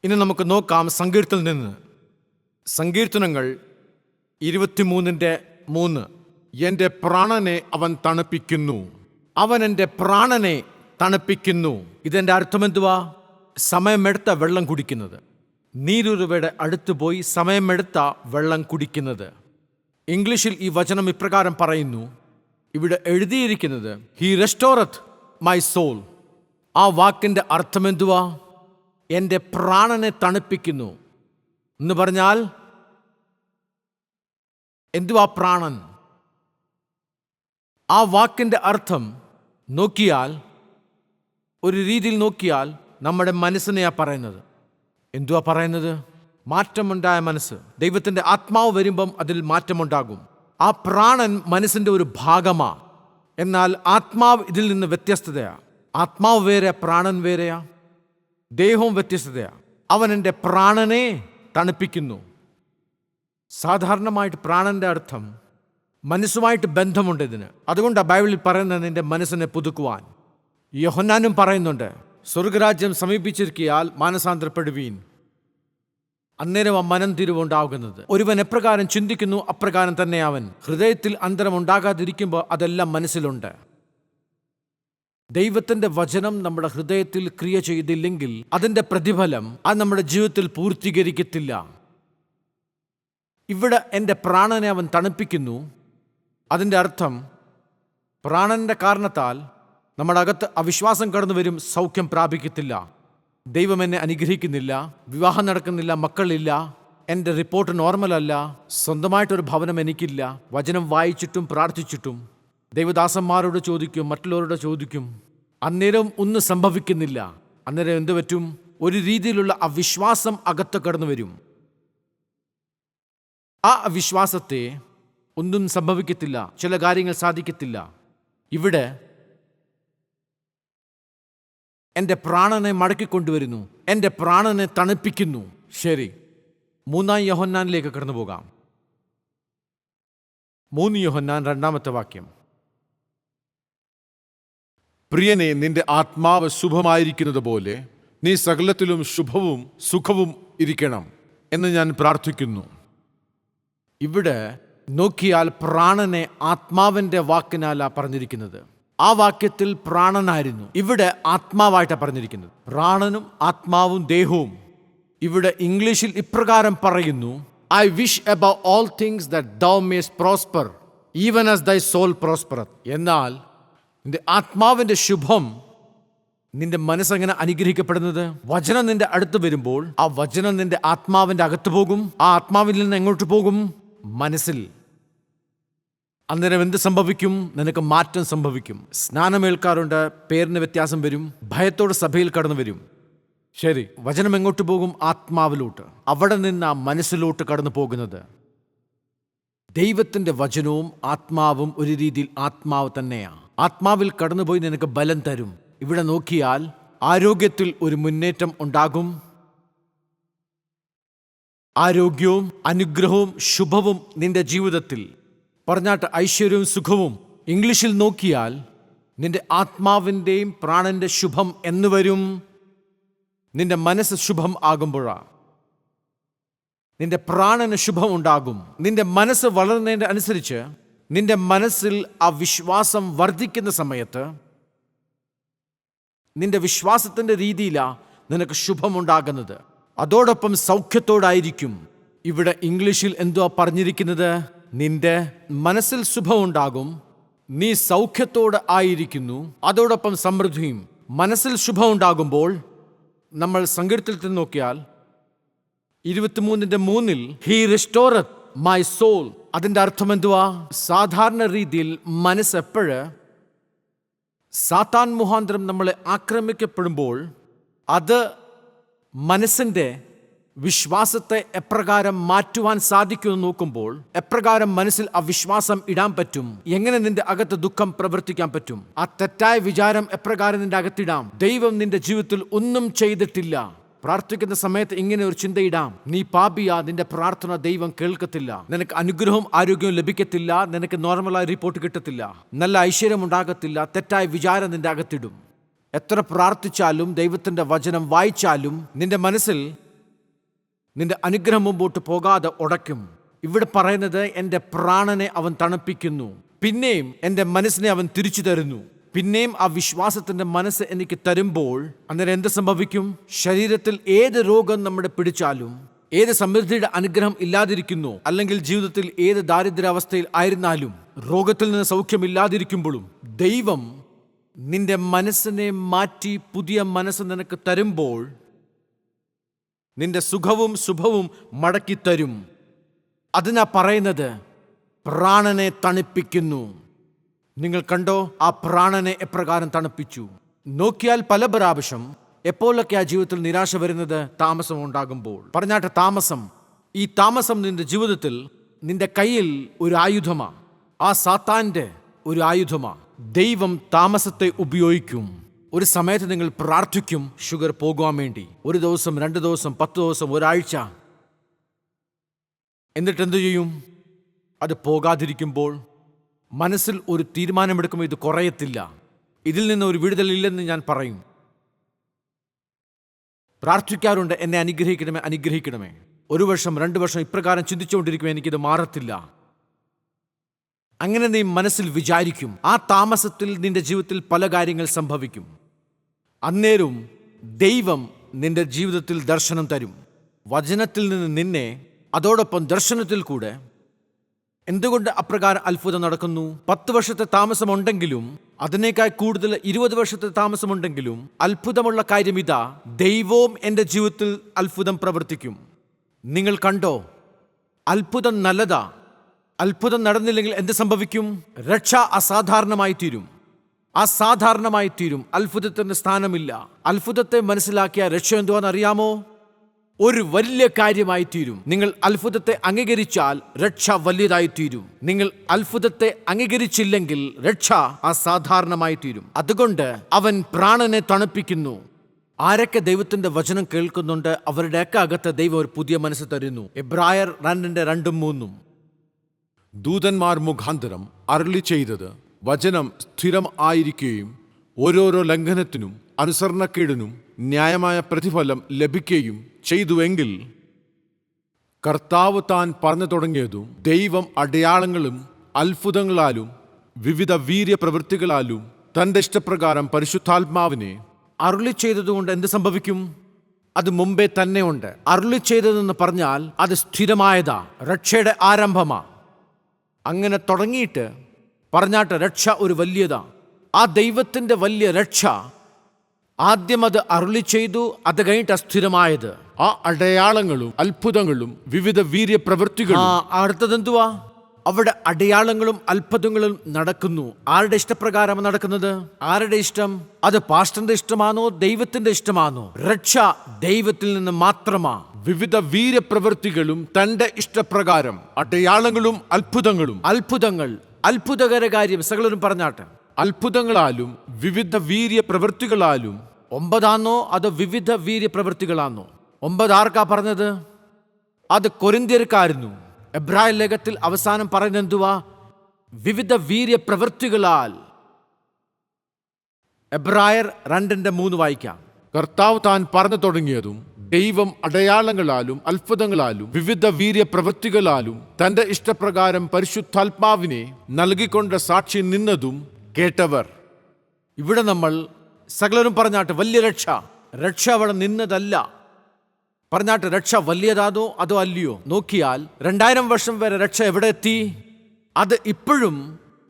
ഇനി നമുക്ക് നോക്കാം സങ്കീർത്തനത്തിൽ നിന്ന്. സങ്കീർത്തനങ്ങൾ 23:3. എൻ്റെ പ്രാണനെ അവൻ തണുപ്പിക്കുന്നു, അവൻ എൻ്റെ പ്രാണനെ തണുപ്പിക്കുന്നു. ഇതെൻ്റെ അർത്ഥം എന്തുവാ? സമയമെടുത്ത വെള്ളം കുടിക്കുന്നത്, നീരുറവയുടെ അടുത്ത് പോയി സമയമെടുത്ത വെള്ളം കുടിക്കുന്നത്. ഇംഗ്ലീഷിൽ ഈ വചനം ഇപ്രകാരം പറയുന്നു, ഇവിടെ എഴുതിയിരിക്കുന്നത് ഹി റെസ്റ്റോറത്ത് മൈ സോൾ. ആ വാക്കിൻ്റെ അർത്ഥം എന്തുവാ? എൻ്റെ പ്രാണനെ തണുപ്പിക്കുന്നു എന്ന് പറഞ്ഞാൽ എന്തുവാ പ്രാണൻ? ആ വാക്കിൻ്റെ അർത്ഥം നോക്കിയാൽ, ഒരു രീതിയിൽ നോക്കിയാൽ നമ്മുടെ മനസ്സിനെയാ പറയുന്നത്. എന്തുവാ പറയുന്നത്? മാറ്റമുണ്ടായ മനസ്സ്. ദൈവത്തിൻ്റെ ആത്മാവ് വരുമ്പം അതിൽ മാറ്റമുണ്ടാകും. ആ പ്രാണൻ മനസ്സിൻ്റെ ഒരു ഭാഗമാ. എന്നാൽ ആത്മാവ് ഇതിൽ നിന്ന് വ്യത്യസ്തതയാ. ആത്മാവ് വേറെ, പ്രാണൻ വേറെയാ. ദേഹവും വ്യത്യസ്തതയാ. അവൻ എൻ്റെ പ്രാണനെ തണുപ്പിക്കുന്നു. സാധാരണമായിട്ട് പ്രാണന്റെ അർത്ഥം മനസ്സുമായിട്ട് ബന്ധമുണ്ട് ഇതിന്. അതുകൊണ്ടാണ് ബൈബിളിൽ പറയുന്നത് നിന്റെ മനസ്സിനെ പുതുക്കുവാൻ. യോഹന്നാനും പറയുന്നുണ്ട്, സ്വർഗരാജ്യം സമീപിച്ചിരിക്കയാൽ മാനസാന്തരപ്പെടുവീൻ. അന്നേരം ആ മനം തിരിവുണ്ടാകുന്നത്. ഒരുവൻ എപ്രകാരം ചിന്തിക്കുന്നു അപ്രകാരം തന്നെ അവൻ. ഹൃദയത്തിൽ അന്തരം ഉണ്ടാകാതിരിക്കുമ്പോൾ അതെല്ലാം മനസ്സിലുണ്ട്. ദൈവത്തിൻ്റെ വചനം നമ്മുടെ ഹൃദയത്തിൽ ക്രിയ ചെയ്തില്ലെങ്കിൽ അതിൻ്റെ പ്രതിഫലം അത് നമ്മുടെ ജീവിതത്തിൽ പൂർത്തീകരിക്കത്തില്ല. ഇവിടെ എൻ്റെ പ്രാണനെ അവൻ തണുപ്പിക്കുന്നു. അതിൻ്റെ അർത്ഥം പ്രാണന്റെ കാരണത്താൽ നമ്മുടെ അകത്ത് അവിശ്വാസം കടന്നു വരും, സൗഖ്യം പ്രാപിക്കത്തില്ല. ദൈവം എന്നെ അനുഗ്രഹിക്കുന്നില്ല, വിവാഹം നടക്കുന്നില്ല, മക്കളില്ല, എൻ്റെ റിപ്പോർട്ട് നോർമലല്ല, സ്വന്തമായിട്ടൊരു ഭവനം എനിക്കില്ല. വചനം വായിച്ചിട്ടും പ്രാർത്ഥിച്ചിട്ടും ദൈവദാസന്മാരോട് ചോദിക്കും, മറ്റുള്ളവരോട് ചോദിക്കും, അന്നേരം ഒന്നും സംഭവിക്കുന്നില്ല. അന്നേരം എന്ത് പറ്റും? ഒരു രീതിയിലുള്ള അവിശ്വാസം അകത്ത് കടന്നു വരും. ആ അവിശ്വാസത്തെ ഒന്നും സംഭവിക്കത്തില്ല, ചില കാര്യങ്ങൾ സാധിക്കത്തില്ല. ഇവിടെ എൻ്റെ പ്രാണനെ മടക്കിക്കൊണ്ടുവരുന്നു, എൻ്റെ പ്രാണനെ തണുപ്പിക്കുന്നു. ശരി, 3 യോഹന്നാനിലേക്ക് കടന്നു പോകാം. 3 യോഹന്നാൻ 2 വാക്യം. പ്രിയനെ, നിന്റെ ആത്മാവ് ശുഭമായിരിക്കുന്നത് പോലെ നീ സകലത്തിലും ശുഭവും സുഖവും ഇരിക്കണം എന്ന് ഞാൻ പ്രാർത്ഥിക്കുന്നു. ഇവിടെ നോക്കിയാൽ പ്രാണനെ ആത്മാവിൻ്റെ വാക്കിനാലാ പറഞ്ഞിരിക്കുന്നത്. ആ വാക്യത്തിൽ പ്രാണനായിരുന്നു, ഇവിടെ ആത്മാവായിട്ടാണ് പറഞ്ഞിരിക്കുന്നത്. പ്രാണനും ആത്മാവും ദേഹവും. ഇവിടെ ഇംഗ്ലീഷിൽ ഇപ്രകാരം പറയുന്നു, I wish above all things that thou mayest prosper even as thy soul prospereth. എന്നാൽ നിന്റെ ആത്മാവിൻ്റെ ശുഭം, നിന്റെ മനസ്സെങ്ങനെ അനുഗ്രഹിക്കപ്പെടുന്നത്? വചനം നിന്റെ അടുത്ത് വരുമ്പോൾ ആ വചനം നിന്റെ ആത്മാവിൻ്റെ അകത്ത് പോകും. ആ ആത്മാവിൽ നിന്ന് എങ്ങോട്ട് പോകും? മനസ്സിൽ. അന്നേരം എന്ത് സംഭവിക്കും? നിനക്ക് മാറ്റം സംഭവിക്കും. സ്നാനമേൽക്കാറുണ്ട്, പേരിന് വ്യത്യാസം വരും, ഭയത്തോടെ സഭയിൽ കടന്നു വരും. ശരി, വചനം എങ്ങോട്ട് പോകും? ആത്മാവിലോട്ട്. അവിടെ നിന്ന് ആ മനസ്സിലോട്ട് കടന്നു പോകുന്നത്. ദൈവത്തിൻ്റെ വചനവും ആത്മാവും ഒരു രീതിയിൽ ആത്മാവ് തന്നെയാണ്. ആത്മാവിൽ കടന്നുപോയി നിനക്ക് ബലം തരും. ഇവിടെ നോക്കിയാൽ ആരോഗ്യത്തിൽ ഒരു മുന്നേറ്റം ഉണ്ടാകും. ആരോഗ്യവും അനുഗ്രഹവും ശുഭവും നിന്റെ ജീവിതത്തിൽ പറഞ്ഞാട്ട് ഐശ്വര്യവും സുഖവും. ഇംഗ്ലീഷിൽ നോക്കിയാൽ നിന്റെ ആത്മാവിൻ്റെയും പ്രാണന്റെ ശുഭം എന്ന് വരും. നിന്റെ മനസ്സ് ശുഭം ആകുമ്പോഴാണ് നിന്റെ പ്രാണന് ശുഭം ഉണ്ടാകും. നിന്റെ മനസ്സ് വളർന്നതിൻ്റെ അനുസരിച്ച് നിന്റെ മനസ്സിൽ ആ വിശ്വാസം വർദ്ധിക്കുന്ന സമയത്ത് നിന്റെ വിശ്വാസത്തിൻ്റെ രീതിയിലാണ് നിനക്ക് ശുഭമുണ്ടാകുന്നത്. അതോടൊപ്പം സൗഖ്യത്തോടായിരിക്കും. ഇവിടെ ഇംഗ്ലീഷിൽ എന്തുവാ പറഞ്ഞിരിക്കുന്നത്? നിന്റെ മനസ്സിൽ ശുഭമുണ്ടാകും, നീ സൗഖ്യത്തോടെ ആയിരിക്കുന്നു, അതോടൊപ്പം സമൃദ്ധിയും. മനസ്സിൽ ശുഭമുണ്ടാകുമ്പോൾ നമ്മൾ സങ്കീർത്തനത്തിൽ നോക്കിയാൽ 23:3 ഹി റെസ്റ്റോറത്ത് മൈ സോൾ. അതിൻ്റെ അർത്ഥം എന്തുവാ? സാധാരണ രീതിയിൽ മനസ്സ് എപ്പോഴ് സാത്താൻ മുഖാന്തരം നമ്മളെ ആക്രമിക്കപ്പെടുമ്പോൾ അത് മനസ്സിൻ്റെ വിശ്വാസത്തെ എപ്രകാരം മാറ്റുവാൻ സാധിക്കുമെന്ന് നോക്കുമ്പോൾ, എപ്രകാരം മനസ്സിൽ അവിശ്വാസം ഇടാൻ പറ്റും, എങ്ങനെ നിന്റെ അകത്ത് ദുഃഖം പ്രവർത്തിക്കാൻ പറ്റും, ആ തെറ്റായ വിചാരം എപ്രകാരം നിന്റെ അകത്തിടാം. ദൈവം നിന്റെ ജീവിതത്തിൽ ഒന്നും ചെയ്തിട്ടില്ല, പ്രാർത്ഥിക്കുന്ന സമയത്ത് ഇങ്ങനെ ഒരു ചിന്തയിടാം, നീ പാപിയാ, നിന്റെ പ്രാർത്ഥന ദൈവം കേൾക്കത്തില്ല, നിനക്ക് അനുഗ്രഹവും ആരോഗ്യവും ലഭിക്കത്തില്ല, നിനക്ക് നോർമലായ റിപ്പോർട്ട് കിട്ടത്തില്ല, നല്ല ഐശ്വര്യം ഉണ്ടാകത്തില്ല. തെറ്റായ വിചാരം നിന്റെ അകത്തിടും. എത്ര പ്രാർത്ഥിച്ചാലും ദൈവത്തിൻ്റെ വചനം വായിച്ചാലും നിന്റെ മനസ്സിൽ നിന്റെ അനുഗ്രഹം മുമ്പോട്ട് പോകാതെ ഉടയ്ക്കും. ഇവിടെ പറയുന്നത് എൻ്റെ പ്രാണനെ അവൻ തണുപ്പിക്കുന്നു, പിന്നെയും എൻ്റെ മനസ്സിനെ അവൻ തിരിച്ചു തരുന്നു. പിന്നെയും ആ വിശ്വാസത്തിൻ്റെ മനസ്സ് എനിക്ക് തരുമ്പോൾ അന്നേരം എന്ത് സംഭവിക്കും? ശരീരത്തിൽ ഏത് രോഗം നമ്മുടെ പിടിച്ചാലും, ഏത് സമൃദ്ധിയുടെ അനുഗ്രഹം ഇല്ലാതിരിക്കുന്നു, അല്ലെങ്കിൽ ജീവിതത്തിൽ ഏത് ദാരിദ്ര്യാവസ്ഥയിൽ ആയിരുന്നാലും, രോഗത്തിൽ നിന്ന് സൗഖ്യമില്ലാതിരിക്കുമ്പോഴും ദൈവം നിന്റെ മനസ്സിനെ മാറ്റി പുതിയ മനസ്സ് നിനക്ക് തരുമ്പോൾ നിന്റെ സുഖവും ശുഭവും മടക്കി തരും. അതിനാ പറയുന്നത് പ്രാണനെ തണുപ്പിക്കുന്നു. നിങ്ങൾ കണ്ടോ ആ പ്രാണനെ എപ്രകാരം തണുപ്പിച്ചു? നോക്കിയാൽ പല പ്രാവശ്യം എപ്പോഴൊക്കെ ആ ജീവിതത്തിൽ നിരാശ വരുന്നത്? താമസം ഉണ്ടാകുമ്പോൾ. പറഞ്ഞാട്ടെ, താമസം. ഈ താമസം നിന്റെ ജീവിതത്തിൽ നിന്റെ കയ്യിൽ ഒരു ആയുധമാ, ആ സാത്താന്റെ ഒരു ആയുധമാ. ദൈവം താമസത്തെ ഉപയോഗിക്കും. ഒരു സമയത്ത് നിങ്ങൾ പ്രാർത്ഥിക്കും ഷുഗർ പോകുവാൻ വേണ്ടി, 1 ദിവസം, 2 ദിവസം, 10 ദിവസം, ഒരാഴ്ച. എന്നിട്ട് എന്തു ചെയ്യും? അത് പോകാതിരിക്കുമ്പോൾ മനസ്സിൽ ഒരു തീരുമാനമെടുക്കുമ്പോൾ ഇത് കുറയത്തില്ല, ഇതിൽ നിന്ന് ഒരു വിടുതലില്ലെന്ന് ഞാൻ പറയും. പ്രാർത്ഥിക്കാറുണ്ട്, എന്നെ അനുഗ്രഹിക്കണമേ, അനുഗ്രഹിക്കണമേ. 1 വർഷം, 2 വർഷം ഇപ്രകാരം ചിന്തിച്ചുകൊണ്ടിരിക്കുമ്പോൾ എനിക്കിത് മാറത്തില്ല. അങ്ങനെ നീ മനസ്സിൽ വിചാരിക്കും. ആ താമസത്തിൽ നിന്റെ ജീവിതത്തിൽ പല കാര്യങ്ങൾ സംഭവിക്കും. അന്നേരം ദൈവം നിന്റെ ജീവിതത്തിൽ ദർശനം തരും. വചനത്തിൽ നിന്ന് നിന്നെ, അതോടൊപ്പം ദർശനത്തിൽ കൂടെ. എന്തുകൊണ്ട് അപ്രകാരം അത്ഭുതം നടക്കുന്നു? 10 വർഷത്തെ താമസമുണ്ടെങ്കിലും, അതിനേക്കാൾ കൂടുതൽ 20 വർഷത്തെ താമസമുണ്ടെങ്കിലും, അത്ഭുതമുള്ള കാര്യം ഇതാ, ദൈവവും എൻ്റെ ജീവിതത്തിൽ അത്ഭുതം പ്രവർത്തിക്കും. നിങ്ങൾ കണ്ടോ? അത്ഭുതം നല്ലതാ. അത്ഭുതം നടന്നില്ലെങ്കിൽ എന്ത് സംഭവിക്കും? രക്ഷ അസാധാരണമായി തീരും, അസാധാരണമായി തീരും. അത്ഭുതത്തിന് സ്ഥാനമില്ല. അത്ഭുതത്തെ മനസ്സിലാക്കിയ രക്ഷ എന്തുവാന്ന് അറിയാമോ? ഒരു വലിയ കാര്യമായി തീരും. നിങ്ങൾ അത്ഭുതത്തെ അംഗീകരിച്ചാൽ രക്ഷ വലിയതായി തീരും. നിങ്ങൾ അത്ഭുതത്തെ അംഗീകരിച്ചില്ലെങ്കിൽ രക്ഷ അസാധാരണമായി തീരും. അതുകൊണ്ട് അവൻ പ്രാണനെ തണുപ്പിക്കുന്നു. ആരൊക്കെ ദൈവത്തിന്റെ വചനം കേൾക്കുന്നുണ്ട് അവരുടെയൊക്കെ അകത്ത് ദൈവം ഒരു പുതിയ മനസ്സ് തരുന്നു. എബ്രായർ 2:2-3. ദൂതന്മാർ മുഖാന്തരം അരുളി ചെയ്തത് വചനം സ്ഥിരം ആയിരിക്കുകയും ഓരോരോ ലംഘനത്തിനും അനുസരണക്കേടിനും ന്യായമായ പ്രതിഫലം ലഭിക്കുകയും ചെയ്തുവെങ്കിൽ, കർത്താവ് താൻ പറഞ്ഞു തുടങ്ങിയതും ദൈവം അടയാളങ്ങളും അത്ഭുതങ്ങളാലും വിവിധ വീര്യപ്രവൃത്തികളാലും തൻ്റെ ഇഷ്ടപ്രകാരം പരിശുദ്ധാത്മാവിനെ അരുളി ചെയ്തതുകൊണ്ട് എന്ത് സംഭവിക്കും? അത് മുമ്പേ തന്നെ ഉണ്ട്. അരുളി ചെയ്തതെന്ന് പറഞ്ഞാൽ അത് സ്ഥിരമായതാ, രക്ഷയുടെ ആരംഭമാ. അങ്ങനെ തുടങ്ങിയിട്ട് പറഞ്ഞാട്ട് രക്ഷ ഒരു വലിയതാ. ആ ദൈവത്തിൻ്റെ വലിയ രക്ഷ ആദ്യം അത് അരുളി ചെയ്തു, അത് കഴിഞ്ഞിട്ട് അസ്ഥിരമായത്. ആ അടയാളങ്ങളും അത്ഭുതങ്ങളും വിവിധ വീര്യപ്രവൃത്തികളും. അടുത്തതെന്തുവാ? അവിടെ അടയാളങ്ങളും അത്ഭുതങ്ങളും നടക്കുന്നു. ആരുടെ ഇഷ്ടപ്രകാരം നടക്കുന്നത്? ആരുടെ ഇഷ്ടം? അത് പാസ്റ്ററിന്റെ ഇഷ്ടമാണോ ദൈവത്തിന്റെ ഇഷ്ടമാണോ? രക്ഷ ദൈവത്തിൽ നിന്ന് മാത്രമാ. വിവിധ വീര്യപ്രവൃത്തികളും തന്റെ ഇഷ്ടപ്രകാരം, അടയാളങ്ങളും അത്ഭുതങ്ങളും. അത്ഭുതങ്ങൾ, അത്ഭുതകര കാര്യം സകലരും പറഞ്ഞാട്ടെ. അത്ഭുതങ്ങളാലും വിവിധ വീര്യപ്രവൃത്തികളാലും. 9 അതോ വിവിധ വീര്യപ്രവൃത്തികളാണോ? 9 ആർക്കാ പറഞ്ഞത്? അത് കൊരിന്ത്യർക്കായിരുന്നു. എബ്രായ ലേഖത്തിൽ അവസാനം പറയുന്നത് എന്തുവാ? വിവിധ വീര്യപ്രവൃത്തികളാൽ. എബ്രായർ 2:3 വായിക്കാം. കർത്താവ് താൻ പറഞ്ഞു തുടങ്ങിയതും ദൈവം അടയാളങ്ങളാലും അത്ഭുതങ്ങളാലും വിവിധ വീര്യപ്രവൃത്തികളാലും തന്റെ ഇഷ്ടപ്രകാരം പരിശുദ്ധാത്മാവിനെ നൽകിക്കൊണ്ട് സാക്ഷി നിന്നതും കേട്ടവർ. ഇവിടെ നമ്മൾ സകലരും പറഞ്ഞാട്ട് വലിയ രക്ഷ. രക്ഷ അവിടെ നിന്നതല്ല. പറഞ്ഞാട്ട് രക്ഷ വലിയതാണോ അതോ അല്ലയോ? നോക്കിയാൽ 2000 വർഷം വരെ രക്ഷ എവിടെ എത്തി? അത് ഇപ്പോഴും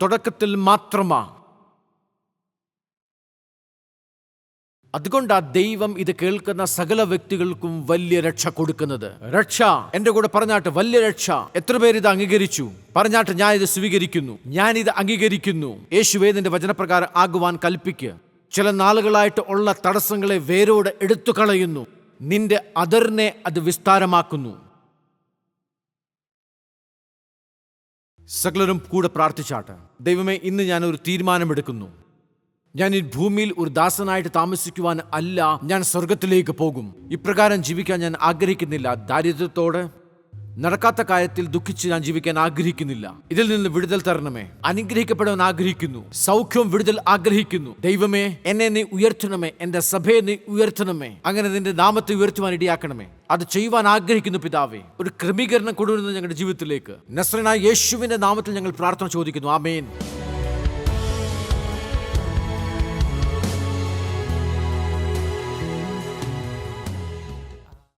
തുടക്കത്തിൽ മാത്രമാ. അതുകൊണ്ടാ ദൈവം ഇത് കേൾക്കുന്ന സകല വ്യക്തികൾക്കും വലിയ രക്ഷ കൊടുക്കുന്നത്. രക്ഷ, എന്റെ കൂടെ പറഞ്ഞാട്ട് വലിയ രക്ഷ. എത്ര പേര് ഇത് അംഗീകരിച്ചു? പറഞ്ഞാട്ട് ഞാൻ ഇത് സ്വീകരിക്കുന്നു, ഞാൻ ഇത് അംഗീകരിക്കുന്നു. യേശുവേ നിന്റെ വചനപ്രകാരം ആകുവാൻ കൽപ്പിക്കുക. ചില നാളുകളായിട്ട് ഉള്ള തടസ്സങ്ങളെ വേരോടെ എടുത്തു കളയുന്നു. നിന്റെ അതിറിനെ അത് വിസ്താരമാക്കുന്നു. സകലരും കൂടെ പ്രാർത്ഥിച്ചാട്ടെ. ദൈവമേ, ഇന്ന് ഞാൻ ഒരു തീരുമാനമെടുക്കുന്നു. ഞാൻ ഈ ഭൂമിയിൽ ഒരു ദാസനായിട്ട് താമസിക്കുവാൻ അല്ല, ഞാൻ സ്വർഗത്തിലേക്ക് പോകും. ഇപ്രകാരം ജീവിക്കാൻ ഞാൻ ആഗ്രഹിക്കുന്നില്ല. ദാരിദ്ര്യത്തോടെ, നടക്കാത്ത കാര്യത്തിൽ ദുഃഖിച്ച് ഞാൻ ജീവിക്കാൻ ആഗ്രഹിക്കുന്നില്ല. ഇതിൽ നിന്ന് വിടുതൽ തരണമേ. അനുഗ്രഹിക്കപ്പെടാൻ ആഗ്രഹിക്കുന്നു. സൗഖ്യവും വിടുതൽ ആഗ്രഹിക്കുന്നു. ദൈവമേ, എന്നെ നീ ഉയർത്തണമേ. എന്റെ സഭയെ നീ ഉയർത്തണമേ. അങ്ങനെ നിന്റെ നാമത്തെ ഉയർത്തുവാൻ ഇടയാക്കണമേ. അത് ചെയ്യുവാൻ ആഗ്രഹിക്കുന്നു പിതാവേ. ഒരു ക്രമീകരണം കൊണ്ടുവരുന്നത് ഞങ്ങളുടെ ജീവിതത്തിലേക്ക് നസ്രനായ യേശുവിന്റെ നാമത്തിൽ ഞങ്ങൾ പ്രാർത്ഥന ചോദിക്കുന്നു. ആമേൻ.